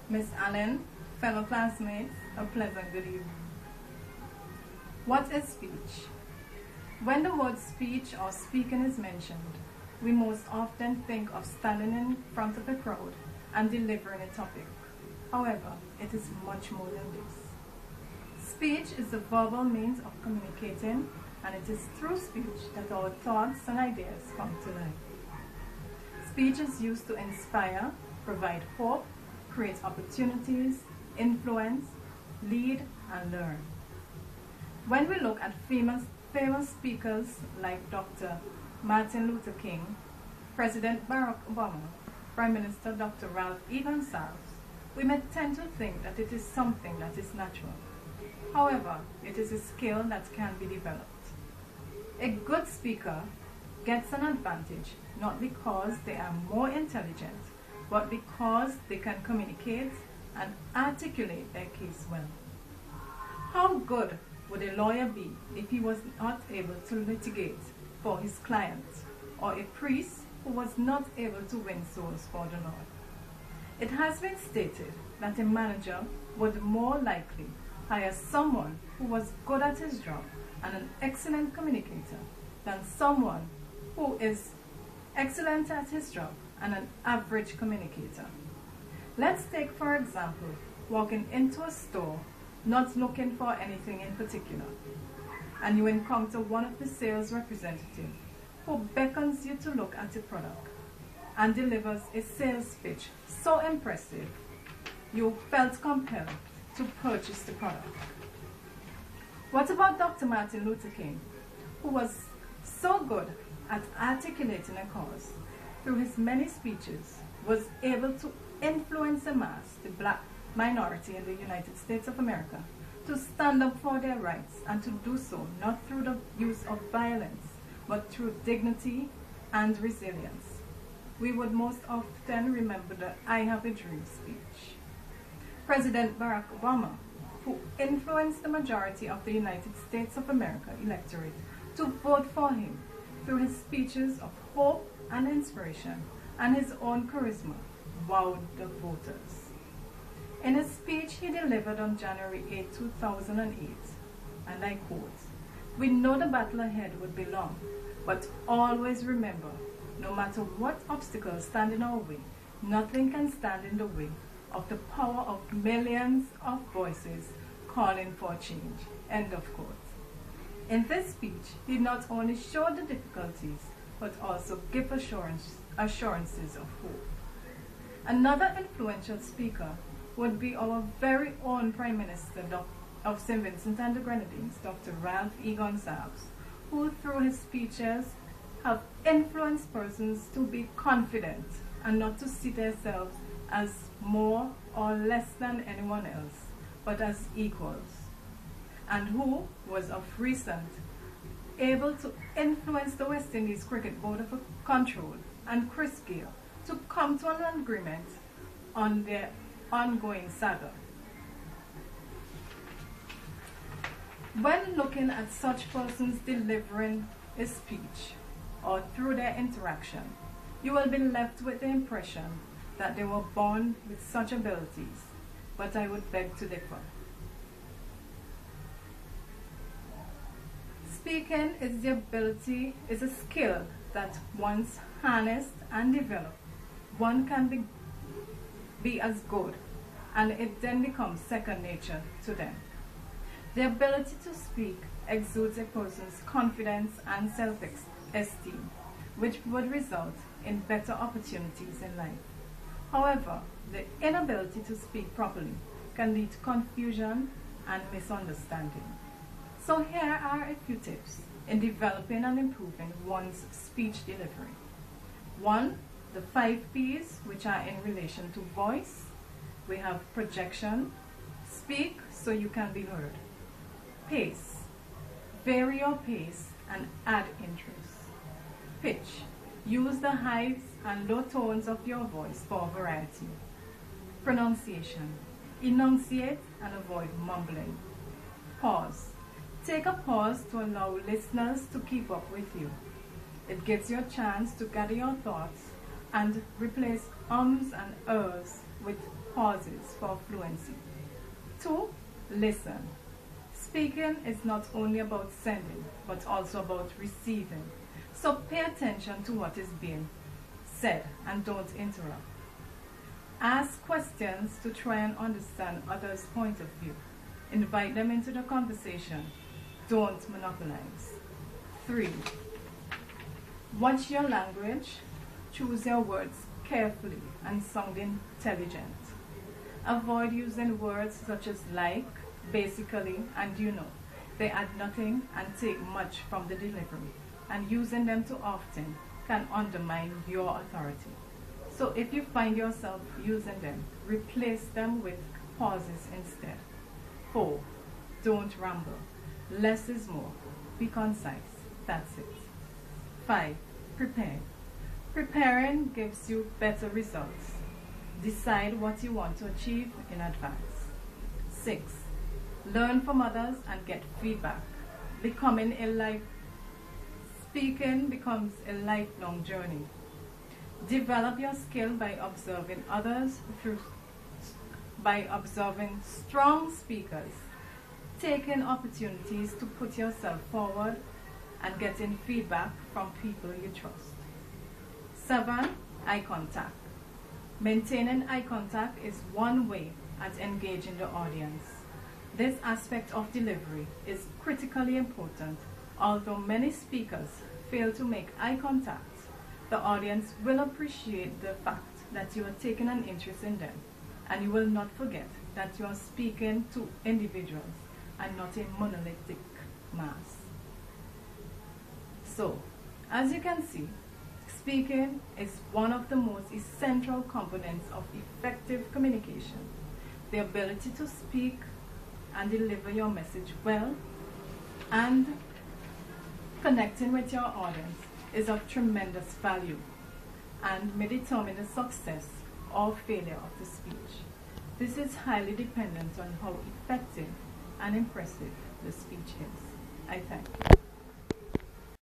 Miss Allen, fellow classmates, a pleasant good evening. What is speech? When the word speech or speaking is mentioned, we most often think of standing in front of a crowd and delivering a topic. However, it is much more than this. Speech is the verbal means of communicating, and it is through speech that our thoughts and ideas come to life. Speech is used to inspire, provide hope, create opportunities, influence, lead, and learn. When we look at famous speakers like Dr. Martin Luther King, President Barack Obama, Prime Minister Dr. Ralph E. Gonsalves, we may tend to think that it is something that is natural. However, it is a skill that can be developed. A good speaker gets an advantage not because they are more intelligent, but because they can communicate and articulate their case well. How good would a lawyer be if he was not able to litigate for his client, or a priest who was not able to win souls for the Lord? It has been stated that a manager would more likely hire someone who was good at his job and an excellent communicator than someone who is excellent at his job and an average communicator. Let's take, for example, walking into a store not looking for anything in particular, and you encounter one of the sales representatives who beckons you to look at a product and delivers a sales pitch so impressive you felt compelled to purchase the product. What about Dr. Martin Luther King, who was so good at articulating a cause, through his many speeches, was able to influence the mass, the black minority in the United States of America, to stand up for their rights and to do so not through the use of violence, but through dignity and resilience. We would most often remember the I Have a Dream speech. President Barack Obama, who influenced the majority of the United States of America electorate to vote for him through his speeches of hope and inspiration and his own charisma, wowed the voters. In a speech he delivered on January 8, 2008, and I quote, "We know the battle ahead would be long, but always remember, no matter what obstacles stand in our way, nothing can stand in the way of the power of millions of voices calling for change." End of quote. In this speech, he not only showed the difficulties, but also gave assurances of hope. Another influential speaker would be our very own Prime Minister of St. Vincent and the Grenadines, Dr. Ralph E. Gonsalves, who through his speeches have influenced persons to be confident and not to see themselves as more or less than anyone else, but as equals, and who was of recent able to influence the West Indies Cricket Board of Control and Chris Gayle to come to an agreement on their ongoing saga. When looking at such persons delivering a speech or through their interaction, you will be left with the impression that they were born with such abilities, but I would beg to differ. Speaking is a skill that once harnessed and developed, one can be as good, and it then becomes second nature to them. The ability to speak exudes a person's confidence and self-esteem, which would result in better opportunities in life. However, the inability to speak properly can lead to confusion and misunderstanding. So here are a few tips in developing and improving one's speech delivery. 1. The 5 P's, which are in relation to voice. We have projection, speak so you can be heard. Pace, vary your pace and add interest. Pitch, use the highs and low tones of your voice for variety. Pronunciation, enunciate and avoid mumbling. Pause, take a pause to allow listeners to keep up with you. It gives you a chance to gather your thoughts and replace ums and ers with pauses for fluency. 2. Listen. Speaking is not only about sending, but also about receiving. So pay attention to what is being said and don't interrupt. Ask questions to try and understand others' point of view. Invite them into the conversation. Don't monopolize. 3. Watch your language. Choose your words carefully and sound intelligent. Avoid using words such as like, basically, and you know. They add nothing and take much from the delivery, and using them too often can undermine your authority. So if you find yourself using them, replace them with pauses instead. 4. Don't ramble. Less is more. Be concise. That's it. 5. Prepare. Preparing gives you better results. Decide what you want to achieve in advance. 6. Learn from others and get feedback. Speaking becomes a lifelong journey. Develop your skill by observing others by observing strong speakers, taking opportunities to put yourself forward, and getting feedback from people you trust. 7. Eye contact. Maintaining eye contact is one way at engaging the audience. This aspect of delivery is critically important. Although many speakers fail to make eye contact, the audience will appreciate the fact that you are taking an interest in them, and you will not forget that you are speaking to individuals and not a monolithic mass. So, as you can see, speaking is one of the most essential components of effective communication. The ability to speak and deliver your message well and connecting with your audience is of tremendous value and may determine the success or failure of the speech. This is highly dependent on how effective and impressive the speech is. I thank you.